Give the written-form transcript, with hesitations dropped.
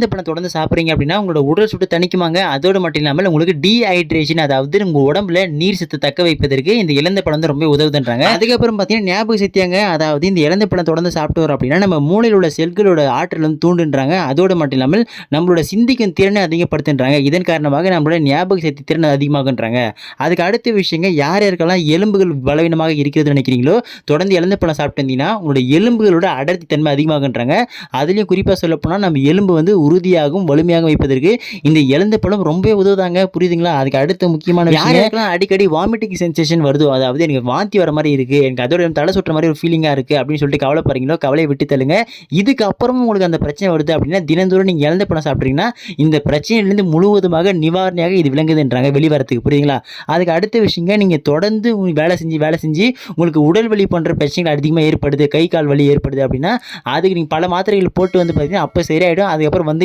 இந்த பழம் தொடர்ந்து சாப்பிட்றீங்க அப்படின்னா உங்களோட உடல் சுட்டு தணிக்குமாங்க. அதோடு மட்டும் இல்லாமல் உங்களுக்கு டீஹைட்ரேஷன், அதாவது உங்க உடம்புல நீர் சத்து தக்க வைப்பதற்கு இந்த இலந்த பழம் வந்து ரொம்ப உதவுதுன்றாங்க. அதுக்கப்புறம் பார்த்தீங்கன்னா ஞாபக சக்தியாங்க. அதாவது இந்த இலந்த பழம் தொடர்ந்து சாப்பிட்டு வரோம் அப்படின்னா நம்ம மூளையில் உள்ள செல்களோட ஆற்றல் வந்து தூண்டுன்றாங்க. அதோடு மட்டும் இல்லாமல் நம்மளோட சிந்திக்கும் திறனை அதிகப்படுத்துன்றாங்க. இதன் காரணமாக நம்மளோட ஞாபக சக்தி திறன் அதிகமாகுன்றாங்க. அதுக்கு அடுத்த விஷயங்க, யார் யாருக்கெல்லாம் எலும்புகள் பலவீனமாக இருக்கிறதுன்னு நினைக்கிறீங்களோ தொடர்ந்து இலந்த பழம் சாப்பிட்டு வந்தீங்கன்னா உங்களோட எலும்புகளோட அடர்த்தி தன்மை அதிகமாகுன்றாங்க. அதுலயும் குறிப்பா சொல்லப்போனா நம்ம எலும்பு வந்து உறுதியாகவும் வலிமையாகவும் வைப்பதற்கு இந்த இலந்த பழம் ரொம்பவே உதவுதாங்க. புரியுதுங்களா? அதுக்கு அடுத்த முக்கியமான விஷயம், யாருக்கெல்லாம் அடிக்கடி வாமிட்டிங் சென்சேஷன் வருதோ, அதாவது எனக்கு வாந்தி வர மாதிரி இருக்கு, எனக்கு அதோட தலை சுற்ற மாதிரி ஒரு ஃபீலிங்கா இருக்கு அப்படின்னு சொல்லிட்டு கவலைப்படுறீங்களோ கவலையை விட்டு தள்ளுங்க. இதுக்கு அப்புறமும் உங்களுக்கு அந்த பிரச்சனை வருது அப்படின்னா தினந்தோறும் நீங்க இலந்த பழம் சாப்பிட்றீங்கன்னா இந்த பிரச்சனையிலிருந்து முழுவதுமாக நிவாரணியாக இது விளங்குதுன்றாங்க வெளிவரத்துக்கு. புரியுதுங்களா? அதுக்கு அடுத்த விஷயங்க, நீங்க தொடர்ந்து வேலை செஞ்சு உங்களுக்கு உடல் வலி போன்ற பிரச்சனைகள் அதிகமாக ஏற்படுது, கை கால் வலி ஏற்படுது அப்படின்னா அதுக்கு நீங்க பல மாத்திரைகள் போட்டு வந்து பார்த்தீங்கன்னா அப்போ சரியாயிடும். அதுக்கப்புறம்